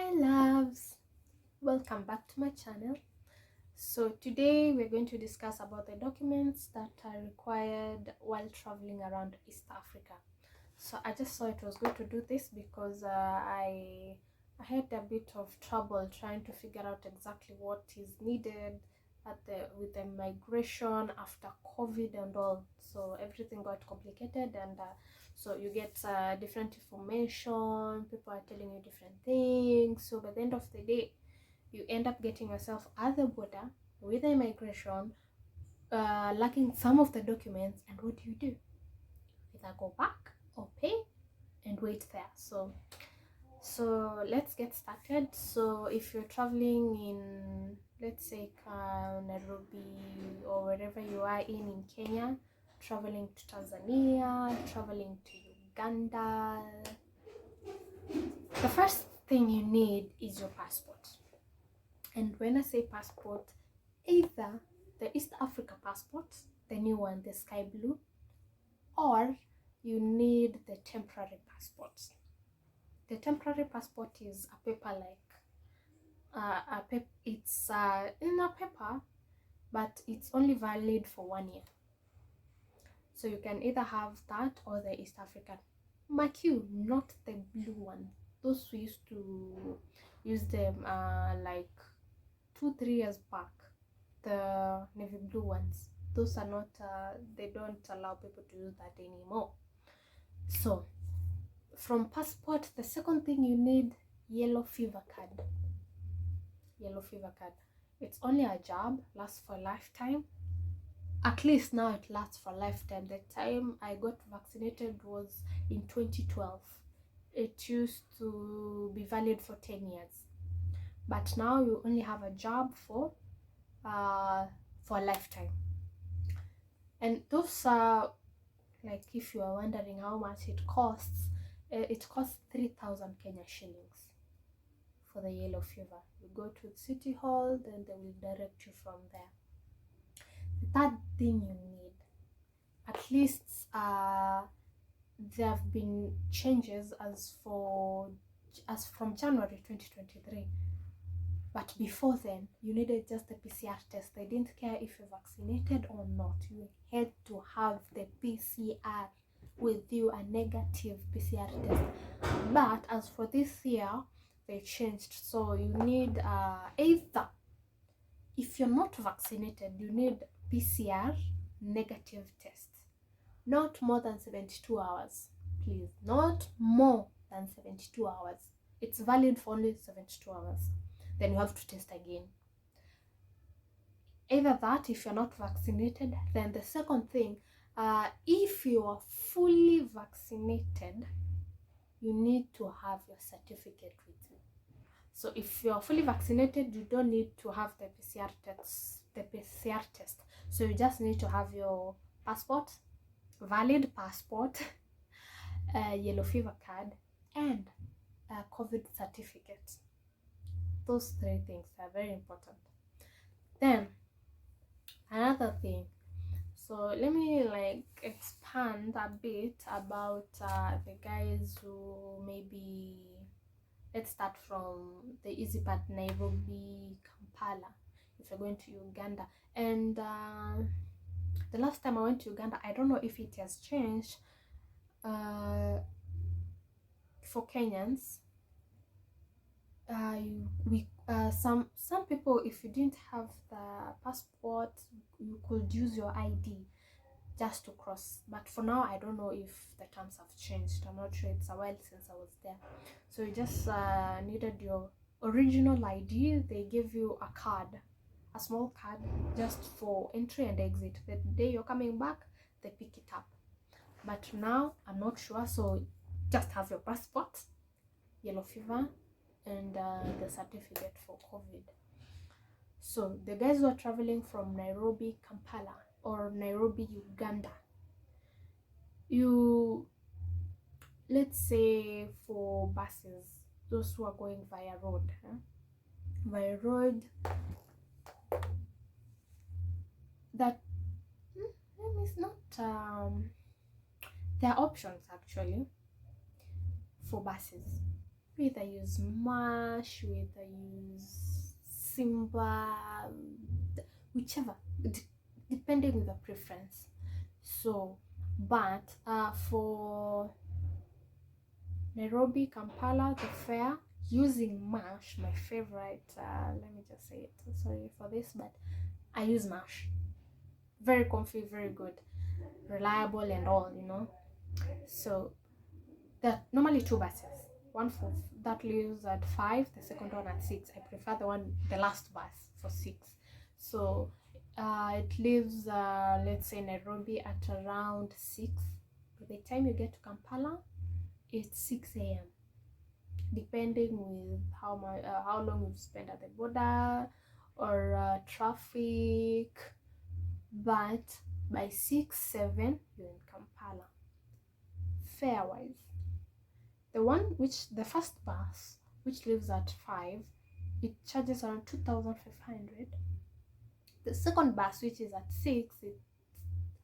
Hi loves, welcome back to my channel. So today we're going to discuss about the documents that are required while traveling around East Africa. So I just thought it was good to do this because I had a bit of trouble trying to figure out exactly what is needed with the migration after COVID and all. So everything got complicated, and so you get different information, people are telling you different things. So by the end of the day, you end up getting yourself at the border with the immigration, lacking some of the documents, and what do? Either go back or pay and wait there. So let's get started. So if you're traveling in, let's say, Nairobi or wherever you are in Kenya, traveling to Tanzania, traveling to Uganda, the first thing you need is your passport. And when I say passport, either the East Africa passport, the new one, the sky blue, or you need the temporary passport. The temporary passport is a paper like it's in a paper, but it's only valid for 1 year. So you can either have that or the East African. Mark you, not the blue one. Those we used to use them like 2-3 years back. The navy blue ones. Those are not. They don't allow people to use that anymore. So from passport, the second thing you need, yellow fever card. Yellow fever card. It's only a jab, lasts for a lifetime. At least now it lasts for a lifetime. The time I got vaccinated was in 2012. It used to be valid for 10 years, but now you only have a jab for a lifetime. And those are, like, if you are wondering how much it costs 3,000 Kenya shillings for the yellow fever. You go to the city hall, then they will direct you from there. The third thing you need, at least there have been changes as from January 2023, but before then you needed just the PCR test. They didn't care if you're vaccinated or not, you had to have the PCR with you, a negative PCR test. But as for this year, they changed, so you need either, if you're not vaccinated, you need PCR negative test, not more than 72 hours, please, not more than 72 hours. It's valid for only 72 hours, then you have to test again. Either that, if you're not vaccinated. Then the second thing, if you are fully vaccinated, you need to have your certificate with you. So if you're fully vaccinated, you don't need to have the PCR test. So you just need to have your passport, valid passport, yellow fever card, and a COVID certificate. Those three things are very important. Then another thing, so let me expand a bit about the guys who maybe, let's start from the easy part, Nairobi, Kampala, if you're going to Uganda. And the last time I went to Uganda, I don't know if it has changed, for Kenyans, some people, if you didn't have the passport, you could use your ID just to cross. But for now, I don't know if the terms have changed. I'm not sure. It's a while since I was there. So you just needed your original ID. They give you a card, a small card, just for entry and exit. The day you're coming back, they pick it up. But now I'm not sure, so just have your passport, yellow fever, and the certificate for COVID. So the guys who are traveling from Nairobi, Kampala, or Nairobi, Uganda, let's say for buses, those who are going via road, that is not there are options actually for buses. You either use Mash, you either use Simba, whichever, depending on the preference. So, but for Nairobi, Kampala, the fair, using Mash, my favorite, let me just say it, sorry for this, but I use Mash. Very comfy, very good, reliable and all, you know. So there are normally two buses, one for that leaves at 5, the second one at 6. I prefer the last bus for 6. So it leaves let's say Nairobi at around 6. By the time you get to Kampala, it's 6 a.m. depending with how long you've spent at the border or traffic, but by 6-7 you're in Kampala. Fare wise, the first bus which leaves at 5, it charges around 2,500. The second bus, which is at 6,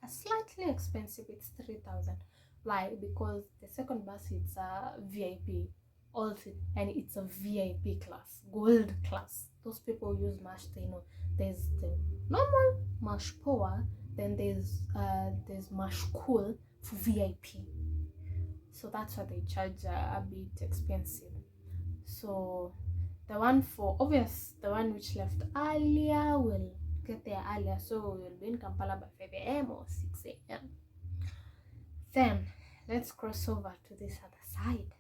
it's slightly expensive, it's 3,000. Why? Because the second bus, it's a VIP also, and it's a VIP class, gold class. Those people use Mash, they know. There's the normal Mash Power, then there's Mash Cool for VIP. So that's why they charge a bit expensive. So the one which left earlier will get there earlier, so we'll be in Kampala by 5 a.m. or 6 a.m. Then let's cross over to this other side.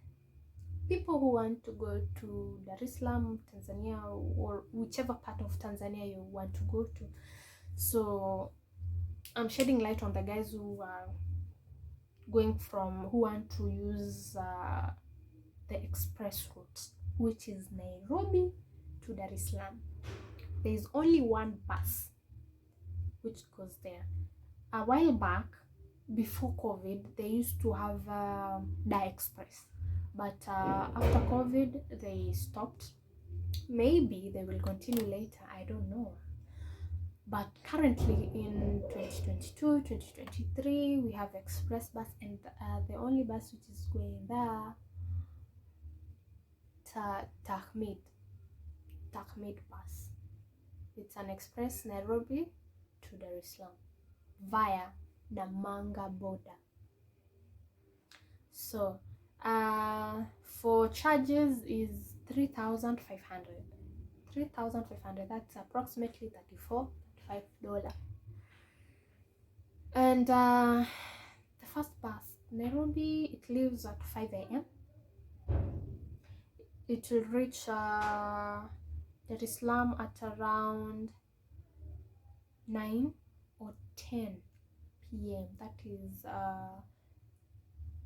People who want to go to Dar es Salaam, Tanzania, or whichever part of Tanzania you want to go to. So I'm shedding light on the guys who are who want to use the express route, which is Nairobi to Dar es Salaam. There is only one bus which goes there. A while back, before COVID, they used to have the express, but after COVID they stopped. Maybe they will continue later, I don't know. But currently in 2022, 2023, we have express bus, and the only bus which is going there, Tahmid bus. It's an express Nairobi to Dar es Salaam via Namanga border. So for charges is 3,500. 3,500, that's approximately $35. And the first bus, Nairobi, it leaves at 5 a.m. It will reach Dar es Salaam at around 9 or 10 p.m. That is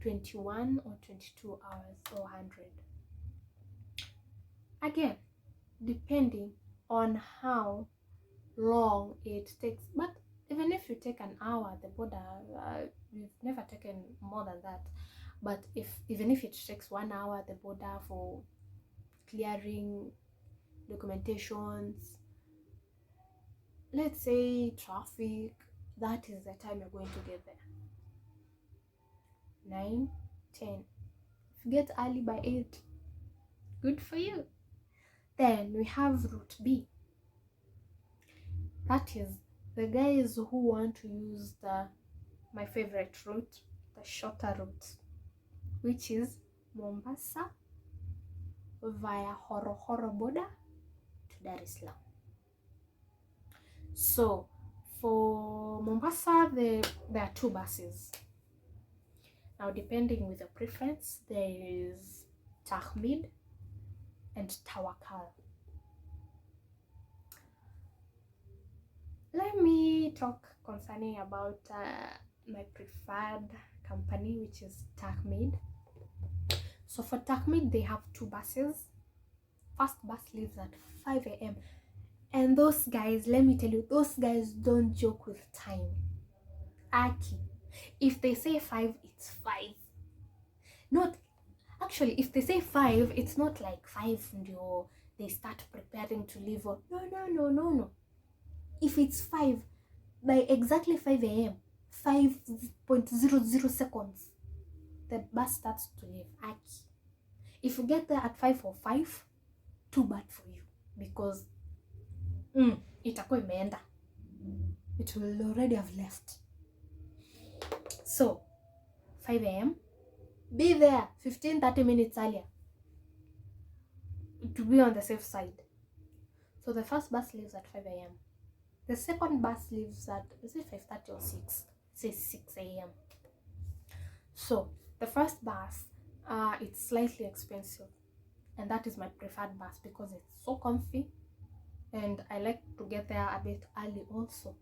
21 or 22 hours or 100. Again, depending on how long it takes. But even if you take an hour at the border, we've never taken more than that. But even if it takes 1 hour at the border for clearing documentations, let's say traffic, that is the time you're going to get there. 9, 10. If you get early by 8, good for you. Then we have route B. That is the guys who want to use my favorite route, the shorter route, which is Mombasa via Horohoro border to Dar es Salaam. So for Mombasa, there are 2 buses. Now, depending with the preference, there is Tahmid and Tawakal. Let me talk concerning about my preferred company, which is Tahmid. So for Tahmid, they have 2 buses. First bus leaves at 5 a.m. And those guys, let me tell you, those guys don't joke with time. Aki, if they say 5, it's 5. Not actually, if they say 5, it's not like 5 and they start preparing to leave. Or no. If it's 5, by exactly 5 a.m, 5.00 seconds, the bus starts to leave. Aki, If you get there at 5:05, too bad for you, because itakuwa imeenda, it will already have left. So 5 a.m. be there 15-30 minutes earlier to be on the safe side. So the first bus leaves at 5 a.m. The second bus leaves at, is it 5:30 or 6? It says 6 a.m. So the first bus, it's slightly expensive, and that is my preferred bus because it's so comfy, and I like to get there a bit early also.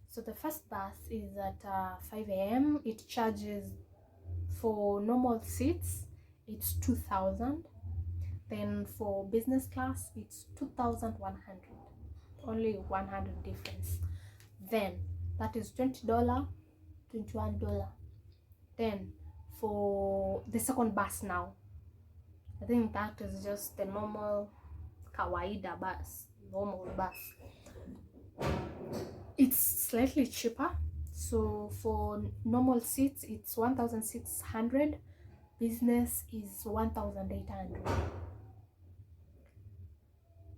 So the first bus is at 5 a.m. It charges, for normal seats it's 2,000. Then for business class it's 2,100. Only 100 difference. Then that is $20, $21. Then for the second bus now, I think that is just the normal kawaida bus, normal bus. It's slightly cheaper. So for normal seats it's 1,600. Business is 1,800.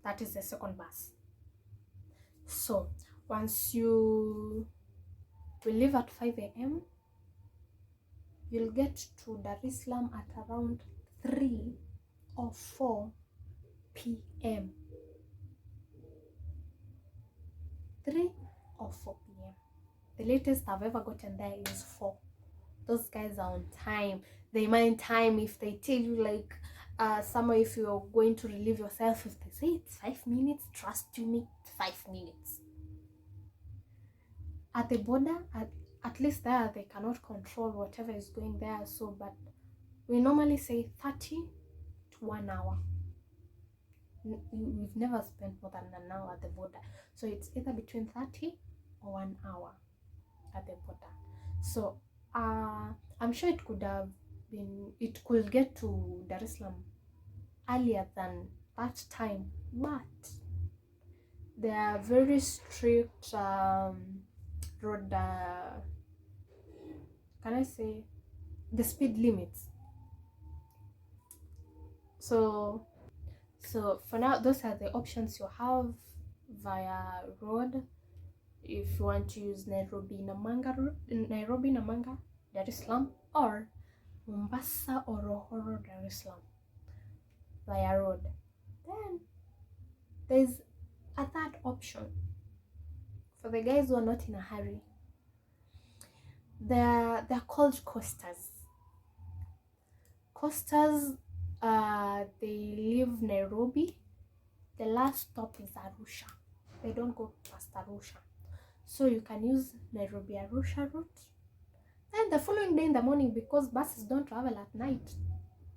That is the second bus. So once you will leave at 5 a.m, you'll get to Dar es Salaam at around 3 or 4 p.m. 3 or 4 p.m. The latest I've ever gotten there is 4. Those guys are on time. They mind time. If they tell you like somewhere, if you're going to relieve yourself, if they say it's 5 minutes, trust you me, 5 minutes. At the border, at least there they cannot control whatever is going there, so but we normally say 30 to 1 hour. We've never spent more than an hour at the border, so it's either between 30 or 1 hour at the border. So I'm sure it could get to Dar es Salaam earlier than that time, but there are very strict road, can I say, the speed limits. So for now, those are the options you have via road. If you want to use Nairobi Namanga, Dar es Salaam, or Mombasa or Rohoro, Dar es Salaam via road. Then there's a third option for the guys who are not in a hurry. They're called coasters. Coasters, they leave Nairobi. The last stop is Arusha. They don't go past Arusha. So you can use Nairobi Arusha route. Then the following day in the morning, because buses don't travel at night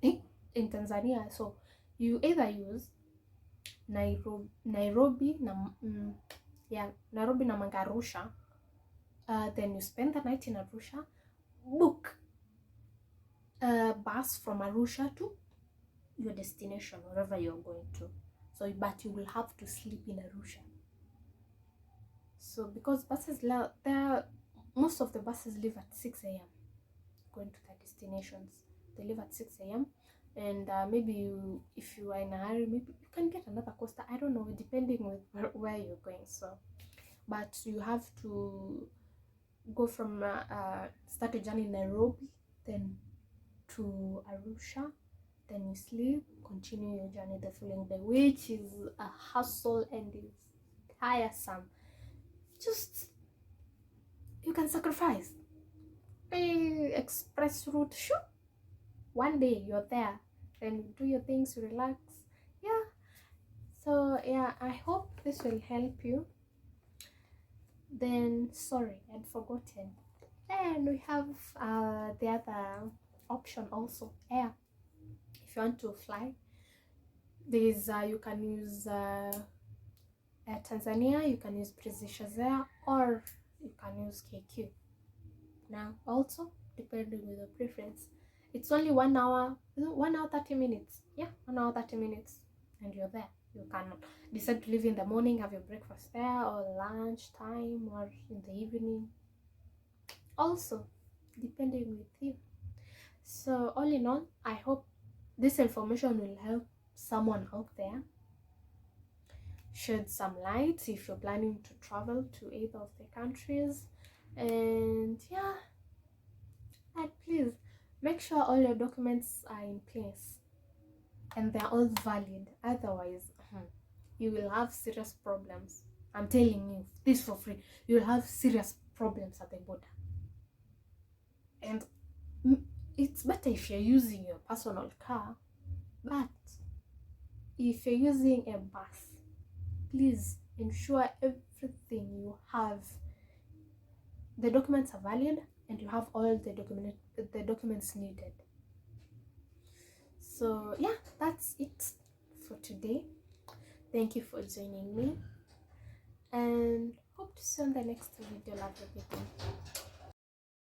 in Tanzania, so you either use Nairobi Namanga Arusha. Then you spend the night in Arusha, book a bus from Arusha to your destination, wherever you're going to. So, but you will have to sleep in Arusha. So because buses most of the buses leave at 6 a.m. going to their destinations. They leave at 6 a.m. and maybe if you are in a hurry, maybe you can get another coaster. I don't know, depending with where you're going. So, but you have to go from start a journey in Nairobi, then to Arusha, then you sleep, continue your journey the following day, which is a hassle and is tiresome. Just, you can sacrifice the express route, sure, one day you're there, then do your things, relax. Yeah, so yeah, I hope this will help you. Then sorry, I'd forgotten, then we have the other option also, air. If you want to fly, there's you can use Air Tanzania, you can use British Air, or you can use KQ. Now also, depending on your preference, it's only 1 hour, 1 hour 30 minutes. Yeah, 1 hour 30 minutes, and you're there. You can decide to leave in the morning, have your breakfast there, or lunch time, or in the evening. Also, depending with you. So all in all, I hope this information will help someone out there, shed some light if you're planning to travel to either of the countries. And yeah, and please make sure all your documents are in place and they're all valid. Otherwise, you will have serious problems. I'm telling you this for free. You'll have serious problems at the border. And it's better if you're using your personal car, but if you're using a bus, please ensure everything you have, the documents are valid and you have all the documents needed. So yeah, that's it for today. Thank you for joining me, and hope to see you on the next video. Love everything.